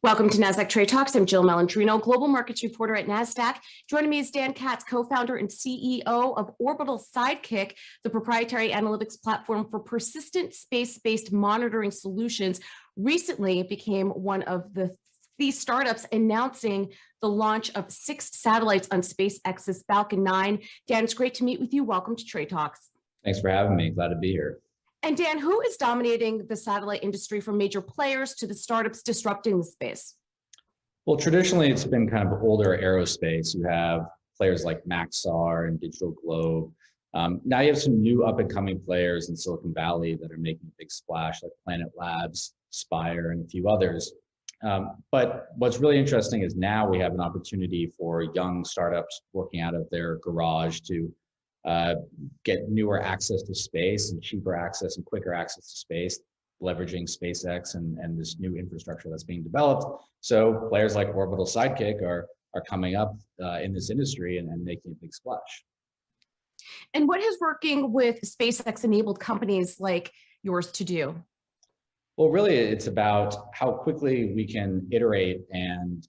Welcome to Nasdaq Trade Talks. I'm Jill Malandrino, global markets reporter at Nasdaq. Joining me is Dan Katz, co-founder and CEO of Orbital Sidekick, the proprietary analytics platform for persistent space-based monitoring solutions. Recently, it became one of these startups announcing the launch of 6 satellites on SpaceX's Falcon 9. Dan, it's great to meet with you. Welcome to Trade Talks. Thanks for having me. Glad to be here. And Dan, who is dominating the satellite industry, from major players to the startups disrupting the space? Well, traditionally, it's been kind of older aerospace. You have players like Maxar and Digital Globe. Now you have some new up-and-coming players in Silicon Valley that are making a big splash, like Planet Labs, Spire, and a few others. But what's really interesting is now we have an opportunity for young startups working out of their garage to get newer access to space and cheaper access and quicker access to space, leveraging SpaceX and this new infrastructure that's being developed. So players like Orbital Sidekick are coming up in this industry and making a big splash. And what has working with SpaceX enabled companies like yours to do? Well, really, it's about how quickly we can iterate and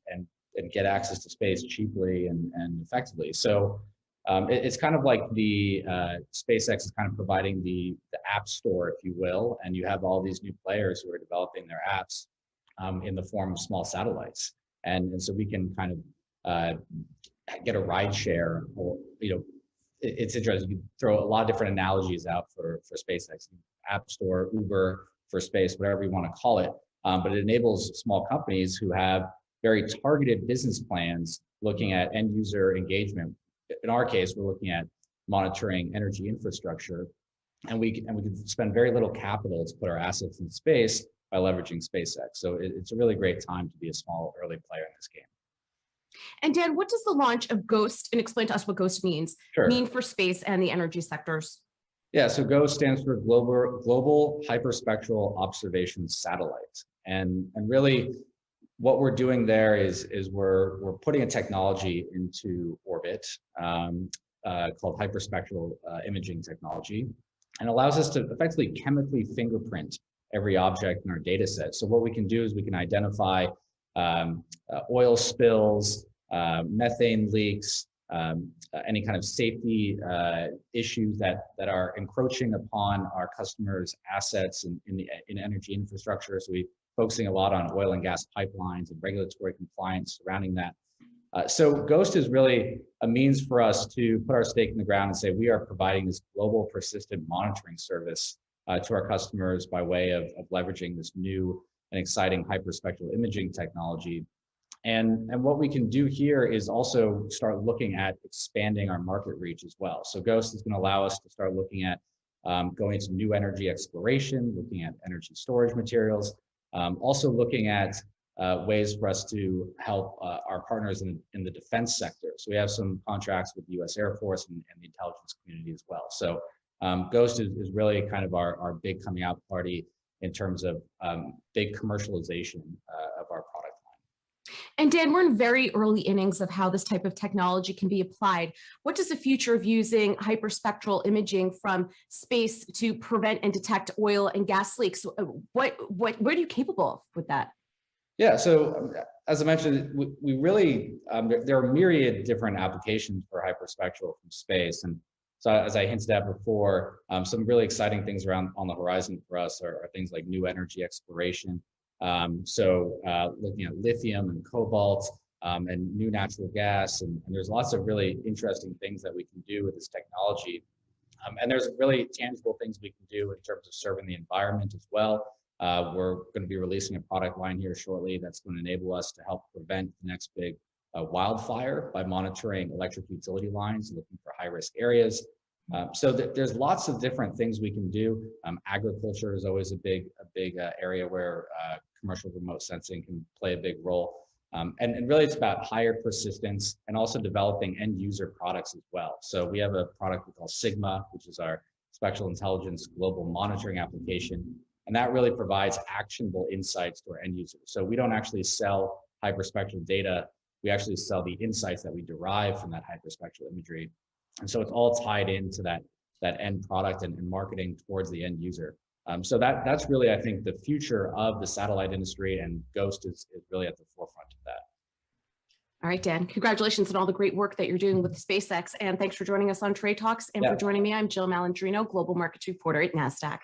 get access to space cheaply and effectively. So it's kind of like the SpaceX is kind of providing the app store, if you will, and you have all these new players who are developing their apps in the form of small satellites, and so we can kind of get a ride share. Or, it's interesting. You throw a lot of different analogies out for SpaceX, app store, Uber for space, whatever you want to call it, but it enables small companies who have very targeted business plans looking at end user engagement. In our case, we're looking at monitoring energy infrastructure, and we can spend very little capital to put our assets in space by leveraging SpaceX. So it's a really great time to be a small early player in this game. And Dan, what does the launch of GHOST, and explain to us what GHOST means, mean for space and the energy sectors? Yeah, so GHOST stands for Global Hyperspectral Observation Satellite, and really, what we're doing there is we're putting a technology into orbit called hyperspectral imaging technology, and allows us to effectively chemically fingerprint every object in our data set. So what we can do is we can identify oil spills, methane leaks, any kind of safety issues that are encroaching upon our customers' assets in energy infrastructure. So we focusing a lot on oil and gas pipelines and regulatory compliance surrounding that. So GHOST is really a means for us to put our stake in the ground and say we are providing this global persistent monitoring service to our customers by way of leveraging this new and exciting hyperspectral imaging technology. And what we can do here is also start looking at expanding our market reach as well. So GHOST is going to allow us to start looking at going into new energy exploration, looking at energy storage materials, also looking at ways for us to help our partners in the defense sector. So we have some contracts with the U.S. Air Force and the intelligence community as well. So GHOST is really kind of our big coming out party in terms of big commercialization of our product line. And Dan, we're in very early innings of how this type of technology can be applied. What does the future of using hyperspectral imaging from space to prevent and detect oil and gas leaks? What are you capable of with that? Yeah, so as I mentioned, we really, there are myriad different applications for hyperspectral from space. And so as I hinted at before, some really exciting things around on the horizon for us are things like new energy exploration. Looking at lithium and cobalt and new natural gas. And there's lots of really interesting things that we can do with this technology. And there's really tangible things we can do in terms of serving the environment as well. We're going to be releasing a product line here shortly that's going to enable us to help prevent the next big wildfire by monitoring electric utility lines, looking for high-risk areas. So there's lots of different things we can do. Agriculture is always a big area where commercial remote sensing can play a big role. And really it's about higher persistence and also developing end user products as well. So we have a product we call Sigma, which is our spectral intelligence global monitoring application. And that really provides actionable insights to our end users. So we don't actually sell hyperspectral data. We actually sell the insights that we derive from that hyperspectral imagery. And so it's all tied into that end product and marketing towards the end user. So that's really, I think, the future of the satellite industry, and Ghost is really at the forefront of that. All right, Dan, congratulations on all the great work that you're doing with SpaceX. And thanks for joining us on Trade Talks. And for joining me, I'm Jill Malandrino, Global Markets Reporter at Nasdaq.